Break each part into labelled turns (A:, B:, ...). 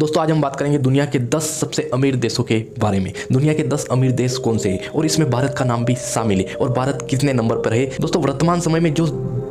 A: दोस्तों आज हम बात करेंगे दुनिया के 10 सबसे अमीर देशों के बारे में। दुनिया के 10 अमीर देश कौन से हैं और इसमें भारत का नाम भी शामिल है और भारत कितने नंबर पर है। दोस्तों वर्तमान समय में जो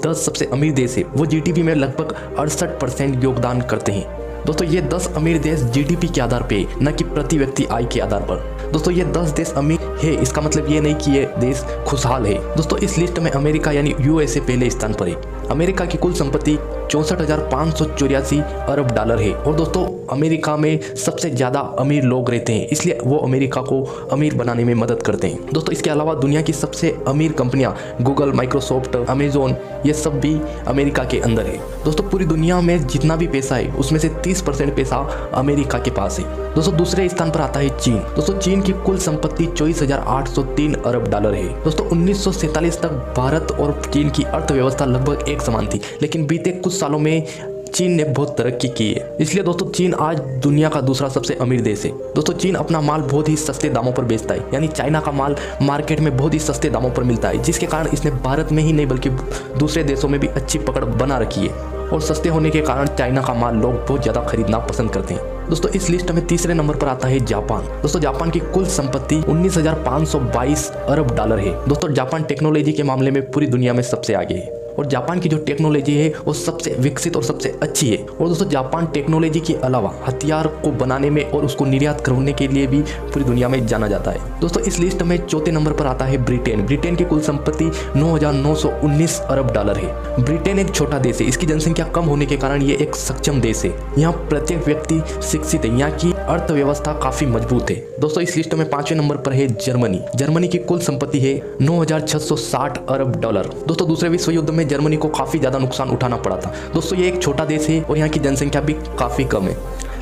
A: 10 सबसे अमीर देश है वो जीडीपी में लगभग 68% योगदान करते हैं। दोस्तों ये 10 अमीर देश जीडीपी के आधार पे न कि प्रति व्यक्ति आय के आधार पर। दोस्तों ये 10 देश अमीर है इसका मतलब ये नहीं कि ये देश खुशहाल है। दोस्तों इस लिस्ट में अमेरिका यानी यूएसए पहले स्थान पर है। अमेरिका की कुल संपत्ति 64,584 अरब डॉलर है और दोस्तों अमेरिका में सबसे ज़्यादा अमीर लोग रहते हैं, इसलिए वो अमेरिका को अमीर बनाने में मदद करते हैं। दोस्तों इसके अलावा दुनिया की सबसे अमीर कंपनियां गूगल, माइक्रोसॉफ्ट, अमेजोन ये सब भी अमेरिका के अंदर है। दोस्तों पूरी दुनिया में जितना भी पैसा है उसमें से 30% पैसा अमेरिका के पास है। दोस्तों दूसरे स्थान पर आता है चीन। दोस्तों चीन की कुल संपत्ति 24,803 अरब डॉलर है। दोस्तों 1947 तक भारत और चीन की अर्थव्यवस्था लगभग एक समान थी, लेकिन बीते कुछ सालों में चीन ने बहुत तरक्की की है, इसलिए दोस्तों चीन आज दुनिया का दूसरा सबसे अमीर देश है। दोस्तों चीन अपना माल बहुत ही सस्ते दामों पर बेचता है, यानी चाइना का माल मार्केट में बहुत ही सस्ते दामों पर मिलता है, जिसके कारण इसने भारत में ही नहीं बल्कि दूसरे देशों में भी अच्छी पकड़ बना रखी है और सस्ते होने के कारण चाइना का माल लोग बहुत ज़्यादा खरीदना पसंद करते हैं। दोस्तों इस लिस्ट में तीसरे नंबर पर आता है जापान। दोस्तों जापान की कुल संपत्ति 19,522 अरब डॉलर है। दोस्तों जापान टेक्नोलॉजी के मामले में पूरी दुनिया में सबसे आगे है और जापान की जो टेक्नोलॉजी है वो सबसे विकसित और सबसे अच्छी है। और दोस्तों जापान टेक्नोलॉजी के अलावा हथियार को बनाने में और उसको निर्यात करने के लिए भी पूरी दुनिया में जाना जाता है। दोस्तों इस लिस्ट में चौथे नंबर पर आता है ब्रिटेन। ब्रिटेन की कुल संपत्ति 9,919 अरब डॉलर है। ब्रिटेन एक छोटा देश है, इसकी जनसंख्या कम होने के कारण ये एक सक्षम देश है। यहाँ प्रत्येक व्यक्ति शिक्षित है, यहाँ की अर्थव्यवस्था काफी मजबूत है। दोस्तों इस लिस्ट में पांचवें नंबर पर है जर्मनी। जर्मनी की कुल संपत्ति है 9,660 अरब डॉलर। दोस्तों दूसरे विश्व युद्ध में जर्मनी को काफी ज्यादा नुकसान उठाना पड़ा था। दोस्तों ये एक छोटा देश है और यहाँ की जनसंख्या भी काफी कम है,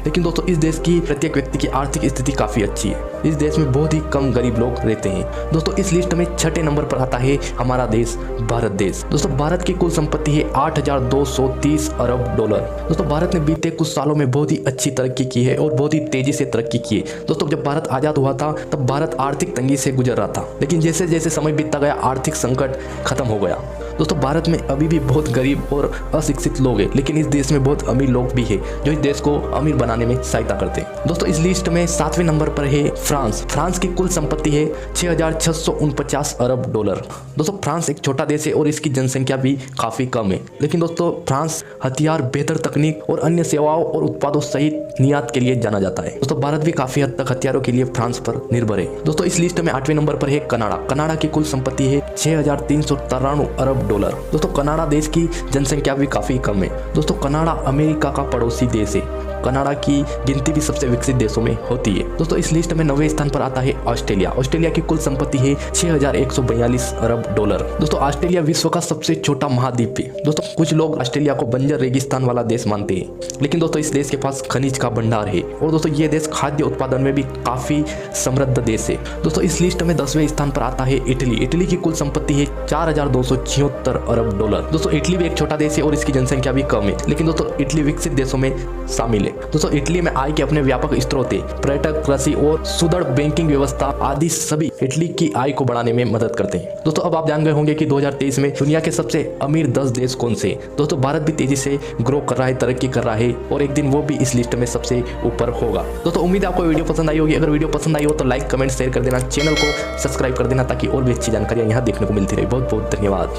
A: लेकिन दोस्तों इस देश की प्रत्येक व्यक्ति की आर्थिक स्थिति काफी अच्छी है। इस देश में बहुत ही कम गरीब लोग रहते हैं। दोस्तों इस लिस्ट में छठे नंबर पर आता है हमारा देश भारत देश। दोस्तों भारत की कुल संपत्ति है 8,230 अरब डॉलर। दोस्तों भारत ने बीते कुछ सालों में बहुत ही अच्छी तरक्की की है और बहुत ही तेजी से तरक्की की है। दोस्तों जब भारत आजाद हुआ था तब भारत आर्थिक तंगी से गुजर रहा था, लेकिन जैसे जैसे समय बीतता गया आर्थिक संकट खत्म हो गया। दोस्तों भारत में अभी भी बहुत गरीब और अशिक्षित लोग हैं, लेकिन इस देश में बहुत अमीर लोग भी हैं जो इस देश को अमीर बनाने में सहायता करते हैं। दोस्तों इस लिस्ट में सातवें नंबर पर है फ्रांस। फ्रांस की कुल संपत्ति है 6,649 अरब डॉलर। दोस्तों फ्रांस एक छोटा देश है और इसकी जनसंख्या भी काफी कम है, लेकिन दोस्तों फ्रांस हथियार, बेहतर तकनीक और अन्य सेवाओं और उत्पादों सहित निर्यात के लिए जाना जाता है। दोस्तों भारत भी काफी हद तक हथियारों के लिए फ्रांस पर निर्भर है। दोस्तों इस लिस्ट में आठवें नंबर पर है कनाडा। कनाडा की कुल संपत्ति है 6,393 अरब डॉलर। दोस्तों कनाडा देश की जनसंख्या भी काफी कम है। दोस्तों कनाडा अमेरिका का पड़ोसी देश है। कनाडा की गिनती भी सबसे विकसित देशों में होती है। दोस्तों इस लिस्ट में 9वें स्थान पर आता है ऑस्ट्रेलिया। ऑस्ट्रेलिया की कुल संपत्ति है 6,142 अरब डॉलर। दोस्तों ऑस्ट्रेलिया विश्व का सबसे छोटा महाद्वीप है। दोस्तों कुछ लोग ऑस्ट्रेलिया को बंजर रेगिस्तान वाला देश मानते हैं, लेकिन दोस्तों इस देश के पास खनिज का भंडार है और दोस्तों ये देश खाद्य उत्पादन में भी काफी समृद्ध देश है। दोस्तों इस लिस्ट में 10वें स्थान पर आता है इटली। इटली की कुल संपत्ति है 4,276 अरब डॉलर। दोस्तों इटली भी एक छोटा देश है और इसकी जनसंख्या भी कम है, लेकिन दोस्तों इटली विकसित देशों में शामिल है। दोस्तों इटली में आय के अपने व्यापक स्रोत है। पर्यटक, कृषि और सुदृढ़ बैंकिंग व्यवस्था आदि सभी इटली की आय को बढ़ाने में मदद करते हैं। दोस्तों अब आप जान गए होंगे कि 2023 में दुनिया के सबसे अमीर 10 देश कौन से। दोस्तों भारत भी तेजी से ग्रो कर रहा है, तरक्की कर रहा है और एक दिन वो भी इस लिस्ट में सबसे ऊपर होगा। दोस्तों उम्मीद है आपको वीडियो पसंद आई होगी। अगर वीडियो पसंद आई हो तो लाइक, कमेंट, शेयर कर देना, चैनल को सब्सक्राइब कर देना ताकि और भी अच्छी जानकारियां यहाँ देखने को मिलती रहे। बहुत बहुत धन्यवाद।